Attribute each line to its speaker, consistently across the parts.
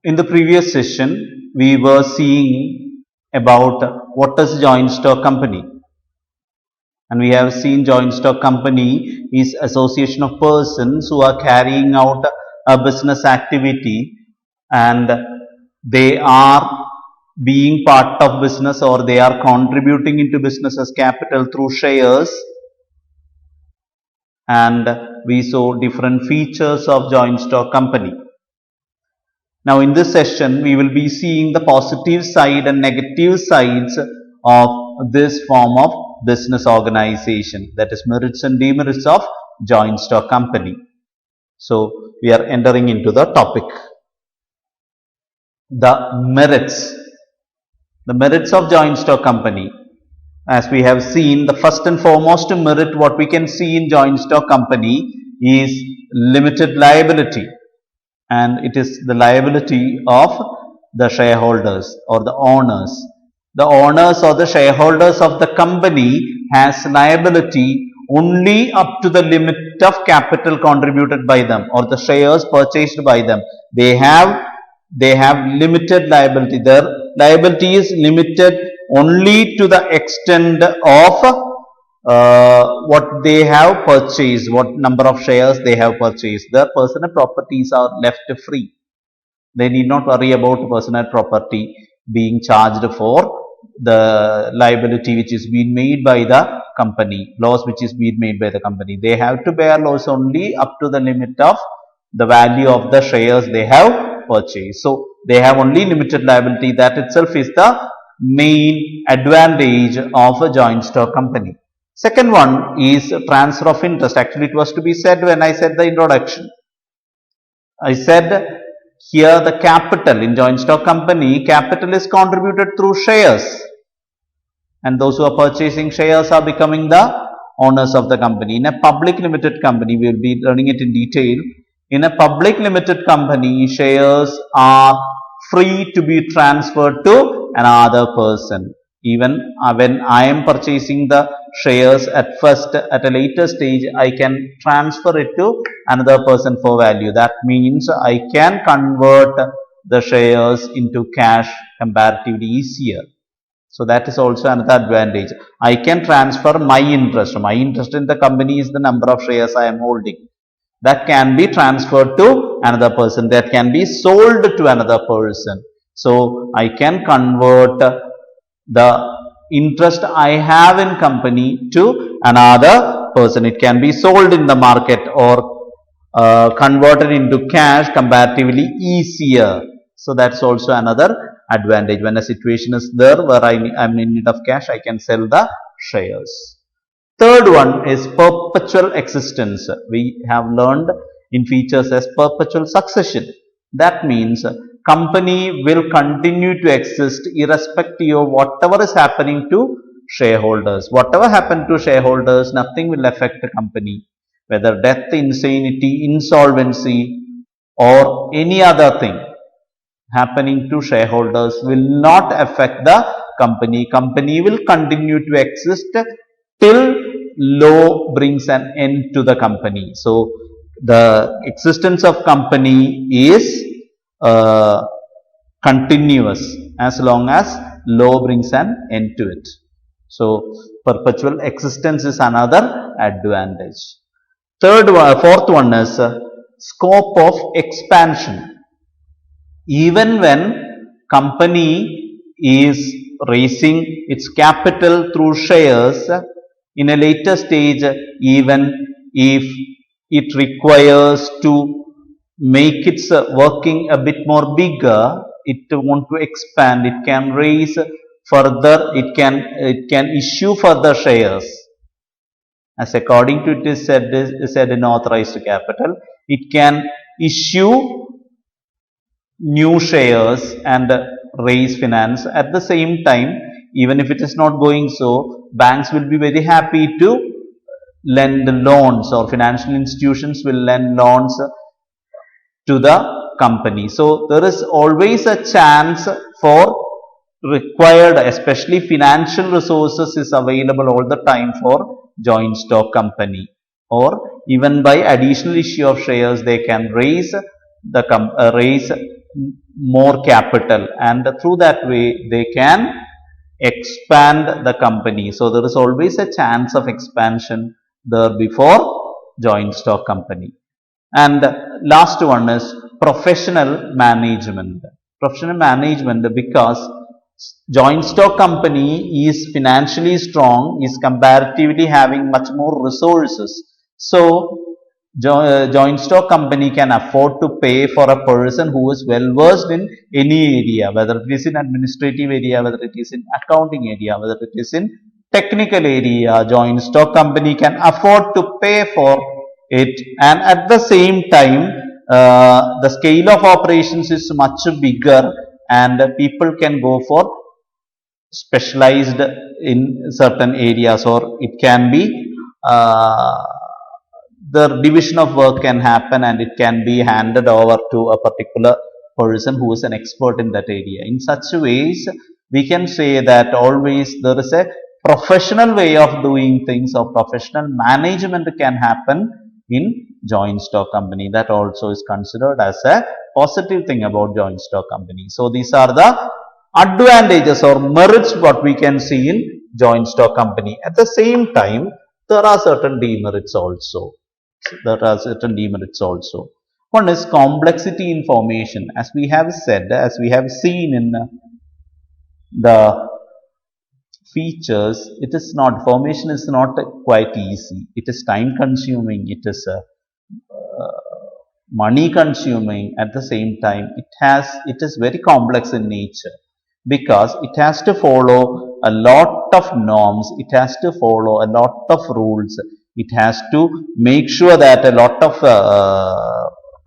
Speaker 1: In the previous session, we were seeing about what is joint stock company. And we have seen joint stock company is association of persons who are carrying out a business activity and they are being part of business or they are contributing into business as capital through shares. And we saw different features of joint stock company. Now in this session, we will be seeing the positive side and negative sides of this form of business organization, that is merits and demerits of joint stock company. So we are entering into the topic. The merits of joint stock company. As we have seen, the first and foremost merit what we can see in joint stock company is limited liability. And it is the liability of the shareholders or the owners. The owners or the shareholders of the company has liability only up to the limit of capital contributed by them or the shares purchased by them. They have limited liability. Their liability is limited only to the extent of what they have purchased, what number of shares they have purchased. Their personal properties are left free. They need not worry about personal property being charged for the liability which is being made by the company, loss which is being made by the company. They have to bear loss only up to the limit of the value of the shares they have purchased. So they have only limited liability. That itself is the main advantage of a joint stock company. Second one is transfer of interest. Actually, it was to be said when I said the introduction. I said here the capital in joint stock company, capital is contributed through shares. And those who are purchasing shares are becoming the owners of the company. In a public limited company, we will be learning it in detail. In a public limited company, shares are free to be transferred to another person. Even when I am purchasing the shares at first, at a later stage, I can transfer it to another person for value. That means I can convert the shares into cash comparatively easier. So that is also another advantage. I can transfer my interest. My interest in the company is the number of shares I am holding. That can be transferred to another person. That can be sold to another person. So I can convert the interest I have in company to another person. It can be sold in the market or converted into cash comparatively easier. So that's also another advantage. When a situation is there where I am in need of cash, I can sell the shares. Third one is perpetual existence. We have learned in features as perpetual succession. That means company will continue to exist irrespective of whatever is happening to shareholders. Whatever happened to shareholders, nothing will affect the company. Whether death, insanity, insolvency or any other thing happening to shareholders will not affect the company. Company will continue to exist till law brings an end to the company. So the existence of company is continuous as long as law brings an end to it. So perpetual existence is another advantage. Fourth one is scope of expansion. Even when company is raising its capital through shares, in a later stage, even if it requires to make its working a bit more bigger, it want to expand, it can raise further, it can issue further shares. As according to it is said in authorized capital, it can issue new shares and raise finance. At the same time, even if it is not going so, banks will be very happy to lend loans or financial institutions will lend loans to the company. So there is always a chance for required, especially financial resources is available all the time for joint stock company, or even by additional issue of shares they can raise more capital, and through that way they can expand the company. So there is always a chance of expansion there before joint stock company. And last one is professional management. Professional management, because joint stock company is financially strong, is comparatively having much more resources. So joint stock company can afford to pay for a person who is well versed in any area, whether it is in administrative area, whether it is in accounting area, whether it is in technical area. Joint stock company can afford to pay for it, and at the same time the scale of operations is much bigger, and people can go for specialized in certain areas, or it can be the division of work can happen and it can be handed over to a particular person who is an expert in that area. In such ways, we can say that always there is a professional way of doing things, or professional management can happen in joint stock company. That also is considered as a positive thing about joint stock company. So these are the advantages or merits what we can see in joint stock company. At the same time, there are certain demerits also. One is complexity in formation. As we have said, as we have seen in the features, it is not, formation is not quite easy. It is time consuming, it is money consuming. At the same time, it is very complex in nature, because it has to follow a lot of norms, it has to follow a lot of rules, it has to make sure that a lot of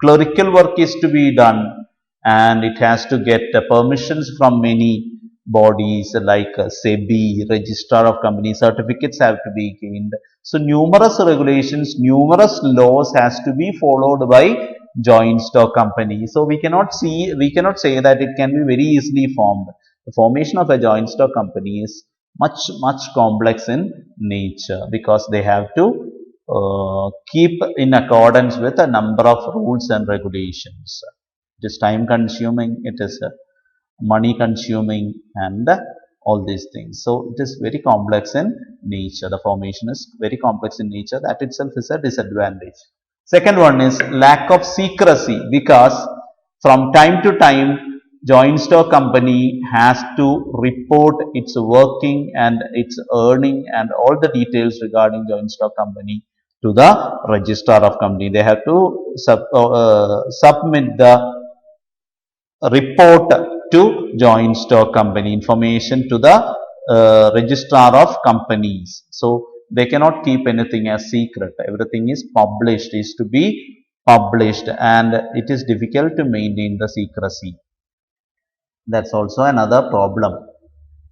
Speaker 1: clerical work is to be done, and it has to get permissions from many bodies like SEBI, Registrar of Companies, certificates have to be gained. So numerous regulations, numerous laws has to be followed by joint stock company. So we cannot say that it can be very easily formed. The formation of a joint stock company is much complex in nature, because they have to keep in accordance with a number of rules and regulations. It is time consuming, it is money consuming, and all these things. So it is very complex in nature. The formation is very complex in nature. That itself is a disadvantage. Second one is lack of secrecy, because from time to time joint stock company has to report its working and its earning and all the details regarding joint stock company to the registrar of company. They have to submit the report to joint stock company, information to the registrar of companies. So they cannot keep anything as secret. Everything is published, is to be published, and it is difficult to maintain the secrecy. That's also another problem.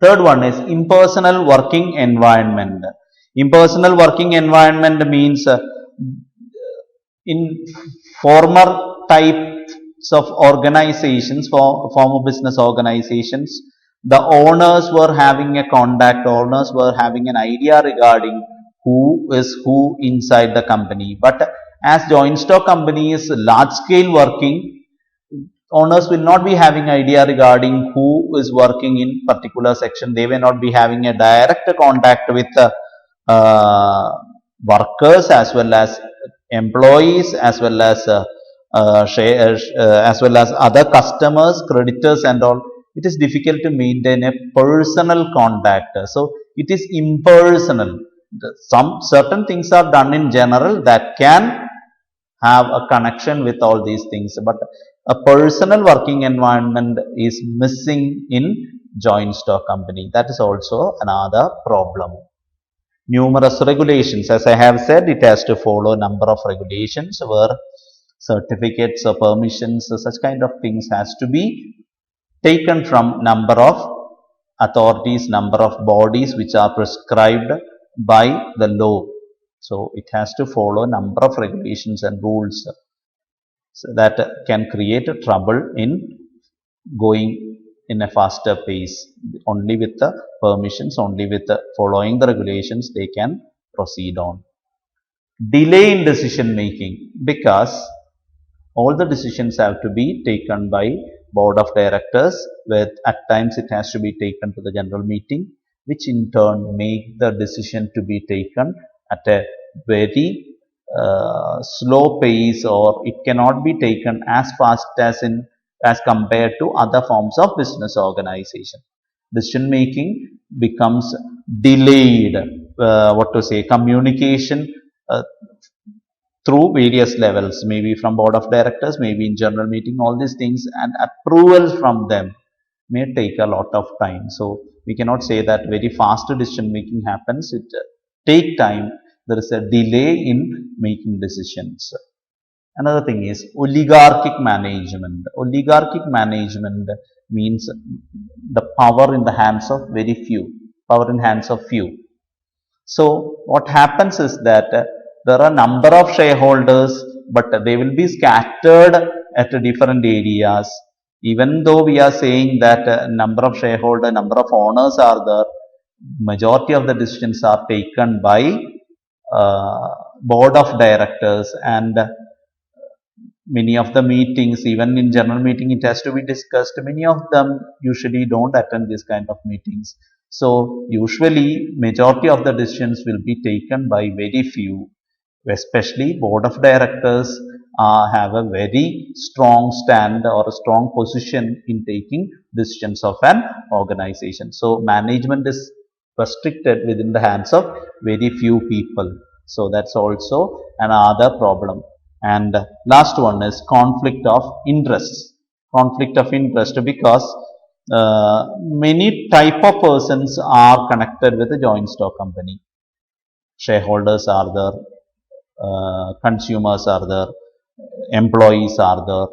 Speaker 1: Third one is impersonal working environment. Impersonal working environment means in former types of organizations, former business organizations, the owners were having a contact, owners were having an idea regarding who is who inside the company. But as joint stock company is large scale working, owners will not be having idea regarding who is working in particular section. They will not be having a direct contact with workers as well as employees, as well as other customers, creditors and all. It is difficult to maintain a personal contact. So it is impersonal. Some certain things are done in general that can have a connection with all these things, but a personal working environment is missing in joint stock company. That is also another problem. Numerous regulations, as I have said, it has to follow a number of regulations where certificates or permissions or such kind of things has to be taken from number of authorities, number of bodies which are prescribed by the law. So it has to follow a number of regulations and rules. So that can create a trouble in going in a faster pace. Only with the permissions, only with the following the regulations, they can proceed on. Delay in decision making, because all the decisions have to be taken by board of directors, where at times it has to be taken to the general meeting, which in turn make the decision to be taken at a very slow pace, or it cannot be taken as fast as compared to other forms of business organization. Decision making becomes delayed. Communication through various levels, maybe from board of directors, maybe in general meeting, all these things, and approval from them may take a lot of time. So we cannot say that very fast decision making happens. It take time. There is a delay in making decisions. Another thing is oligarchic management. Oligarchic management means the power in the hands of very few, power in hands of few. So what happens is that there are number of shareholders, but they will be scattered at different areas. Even though we are saying that number of shareholder, number of owners are there, majority of the decisions are taken by board of directors, and many of the meetings, even in general meeting, it has to be discussed. Many of them usually don't attend this kind of meetings. So usually majority of the decisions will be taken by very few, especially board of directors have a very strong stand or a strong position in taking decisions of an organization. So management is restricted within the hands of very few people. So that's also another problem. And last one is conflict of interest. Conflict of interest, because many type of persons are connected with a joint stock company. Shareholders are there, consumers are there, employees are there,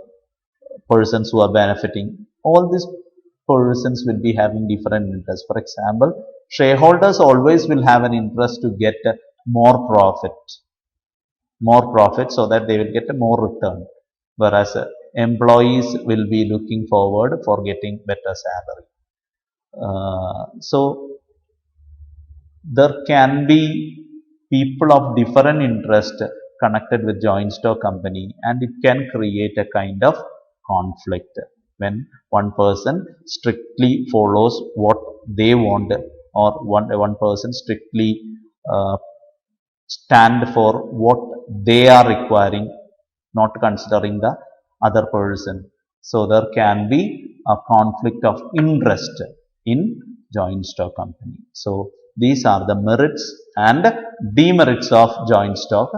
Speaker 1: persons who are benefiting. All these persons will be having different interests. For example, shareholders always will have an interest to get more profit, so that they will get a more return, whereas employees will be looking forward for getting better salary. So there can be people of different interest connected with joint stock company, and it can create a kind of conflict when one person strictly follows what they want, or one person strictly stand for what they are requiring, not considering the other person. So there can be a conflict of interest in joint stock company. So these are the merits and demerits of joint stock